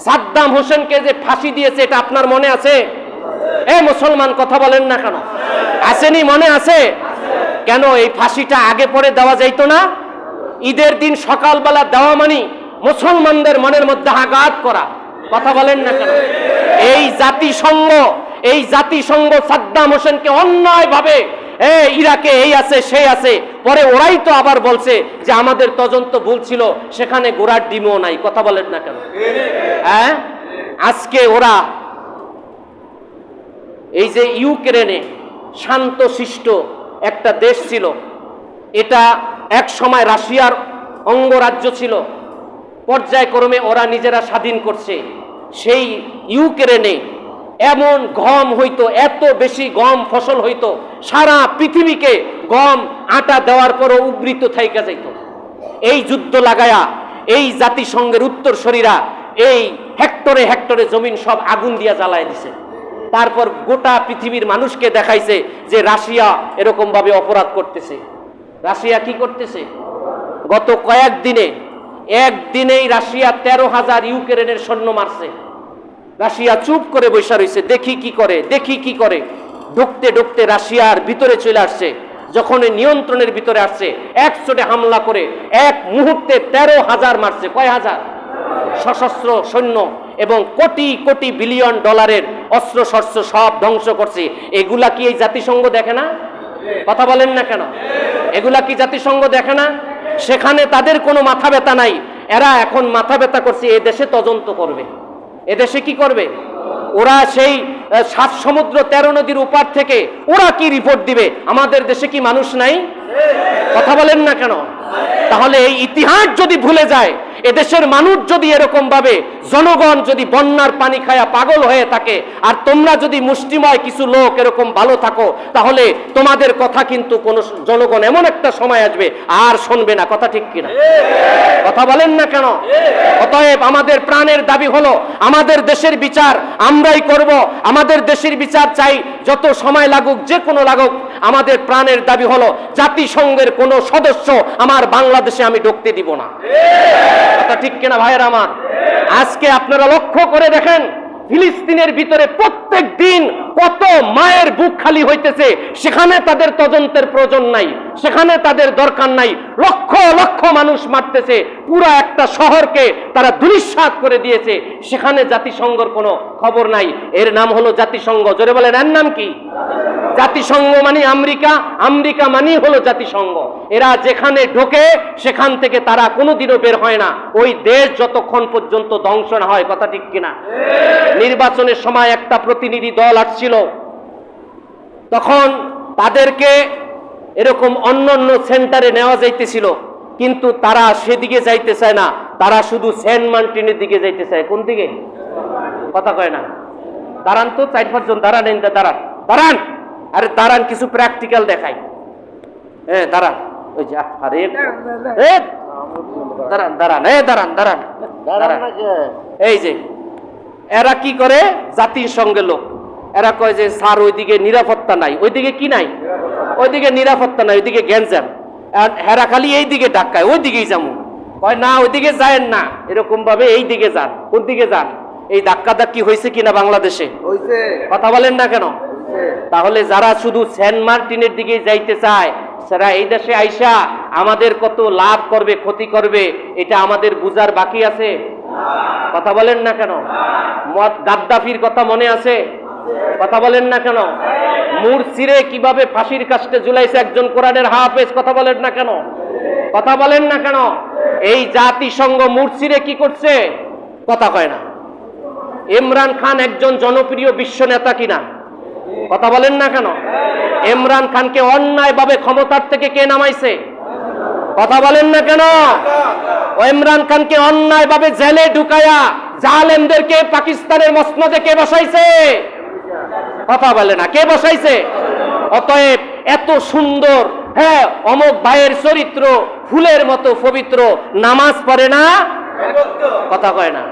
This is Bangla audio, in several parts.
সাদ্দাম হোসেনকে যে ফাঁসি দিয়েছে এটা আপনার মনে আছে? এ মুসলমান কথা বলেন না কেন? আসেনি? মনে আছে? কেন এই ফাঁসিটা আগে পরে দেওয়া যাইতো না? ঈদের দিন সকালবেলা দেওয়া মানে মুসলমানদের মনের মধ্যে আঘাত করা। কথা বলেন না কেন? এই জাতিসংঘ সাদ্দাম হোসেনকে অন্যায়ভাবে ইরাকে এই আছে সেই আছে, পরে ওরাই তো আবার বলছে যে আমাদের তদন্ত ভুল ছিল, সেখানে গোড়ার ডিমও নাই। কথা বলেন না কেন? হ্যাঁ, আজকে ওরা এই যে ইউক্রেনে শান্তশিষ্ট একটা দেশ ছিল, এটা এক সময় রাশিয়ার অঙ্গরাজ্য ছিল, পর্যায়ক্রমে ওরা নিজেরা স্বাধীন করছে। সেই ইউক্রেনে এমন গম হইতো, এত বেশি গম ফসল হইতো, সারা পৃথিবীকে গম আটা দেওয়ার পরও উবৃত থাইকা যাইত। এই যুদ্ধ লাগায়া এই জাতিসংঘের উত্তরসূরিরা এই হেক্টরে হেক্টরে জমিন সব আগুন দিয়া জ্বালায় দিছে। তারপর গোটা পৃথিবীর মানুষকে দেখাইছে যে রাশিয়া এরকম ভাবে অপরাধ করতেছে। রাশিয়া কি করতেছে? গত একদিনেই রাশিয়া 13,000 ইউক্রেনের সৈন্য মারছে। রাশিয়া চুপ করে বসে রয়েছে, দেখি কি করে। ঢুকতে ঢুকতে রাশিয়ার ভিতরে চলে আসছে। যখন নিয়ন্ত্রণের ভিতরে আসছে, একশোটে হামলা করে এক মুহূর্তে 13,000 মারছে। কয় হাজার? সশস্ত্র সৈন্য এবং কোটি কোটি বিলিয়ন ডলারের অস্ত্র শস্ত্র সব ধ্বংস করছে। এগুলা কি এই জাতিসংঘ দেখে না? কথা বলেন না কেন? এগুলা কি জাতিসংঘ দেখে না? সেখানে তাদের কোনো মাথা ব্যথা নাই। এরা এখন মাথা ব্যথা করছে, এদেশে তদন্ত করবে। এদেশে কি করবে? ওরা সেই 7 সমুদ্র 13 নদীর উপার থেকে ওরা কি রিপোর্ট দিবে? আমাদের দেশে কি মানুষ নাই? কথা বলেন না কেন? তাহলে এই ইতিহাস যদি ভুলে যায়, এদেশের মানুষ যদি এরকম ভাবে, জনগণ যদি বন্যার পানি খায়া পাগল হয়ে থাকে, আর তোমরা যদি মুষ্টিময় কিছু লোক এরকম ভালো থাকো, তাহলে তোমাদের কথা কিন্তু কোন জনগণ এমন একটা সময় আসবে আর শুনবে না। কথা ঠিক কিনা? কথা বলেন না কেন? অতএব আমাদের প্রাণের দাবি হলো আমাদের দেশের বিচার আমরাই করব। আমাদের দেশের বিচার চাই, যত সময় লাগুক, যে কোনো লাগুক। আমাদের প্রাণের দাবি হলো জাতিসংঘের কোন সদস্য আমার বাংলাদেশে আমি ঢুকতে দিব না। কথা ঠিক কিনা ভাইয়ের আমার? আজকে আপনারা লক্ষ্য করে দেখেন, ফিলিস্তিনের ভিতরে প্রত্যেক দিন কত মায়ের বুক খালি হইতেছে। সেখানে তাদের তদন্তের প্রয়োজন নাই, সেখানে তাদের দরকার নাই। লক্ষ লক্ষ মানুষ মারতেছে, পুরো একটা শহরকে তারা ধূলিসাৎ করে দিয়েছে। সেখানে জাতিসংঘের কোনো খবর নাই। এর নাম হলো জাতিসংঘ। জোরে বলেন, এর নাম কি? জাতিসংঘ মানে আমেরিকা, আমেরিকা মানে হলো জাতিসংঘ। এরা যেখানে ঢোকে সেখান থেকে তারা কোনোদিনও বের হয় না, ওই দেশ যতক্ষণ পর্যন্ত ধ্বংস না হয়। কথা ঠিক কিনা? নির্বাচনের সময় একটা প্রতিনিধি দল আসছিল, তখন তাদেরকে এরকম অন্য সেন্টারে নেওয়া যাইতেছিল, কিন্তু তারা সেদিকে যাইতে চায় না। তারা শুধু সেন্ট মার্টিনের দিকে যাইতে চায়। কোন দিকে? কথা কয় না। দাঁড়ান তো, 4-5 জন দাঁড়ান, দাঁড়ান। আরে দাঁড়ান, কিছু প্র্যাকটিক্যাল দেখাই। হ্যাঁ দাঁড়ান, ওই যে আরে দাঁড়ান। এই যে এরা কি করে? জাতিসংঘের লোক। এরা কয় যে স্যার ওইদিকে নিরাপত্তা নাই। ওইদিকে কি নাই? ওইদিকে নিরাপত্তা নাই, ওইদিকে গ্যাঞ্জাম। হেরা খালি এই দিকে ডাকায়, ওই দিকেই যাবো। কয় না, ওইদিকে যায়েন না, এরকম ভাবে এই দিকে যান। কোন দিকে যান? এই ধাক্কি হয়েছে কিনা বাংলাদেশে? কথা বলেন না কেন? তাহলে যারা শুধু সেন্ট মার্টিনের দিকে যাইতে চায়, সেরা এই দেশে আইসা আমাদের কত লাভ করবে, ক্ষতি করবে, এটা আমাদের বুঝার বাকি আছে? কথা বলেন না কেন? গাদ্দাফির কথা মনে আছে? কথা বলেন না কেন? মুরসিরে কিভাবে ফাঁসির কাস্টে ঝুলাইছে একজন কোরআনের হাফেজ। কথা বলেন না কেন? কথা বলেন না কেন? এই জাতিসংঘ মুরসিরে কি করছে? কথা কয় না। ইমরান খান একজন জনপ্রিয় বিশ্ব নেতা কিনা? কথা বলেন না কেন? ইমরান খানকে অন্যায়ভাবে ক্ষমতার থেকে কে নামাইছে? কথা বলেন না কেন? ইমরান খানকে অন্যায়ভাবে জেলে ঢুকায়া জালেমদেরকে পাকিস্তানের মসনদে কে বসাইছে? কথা বলে না, কে বসাইছে? অতএব এত সুন্দর, হ্যাঁ, অমুক ভাইয়ের চরিত্র ফুলের মতো পবিত্র, নামাজ পড়ে না, কথা কয় না।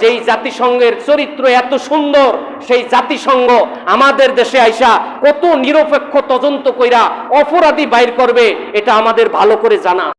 যেই জাতিসংঘের চরিত্র এত সুন্দর, সেই জাতিসংঘ আমাদের দেশে আইসা কত নিরপেক্ষ তদন্ত কইরা অপরাধী বাইর করবে, এটা আমাদের ভালো করে জানা।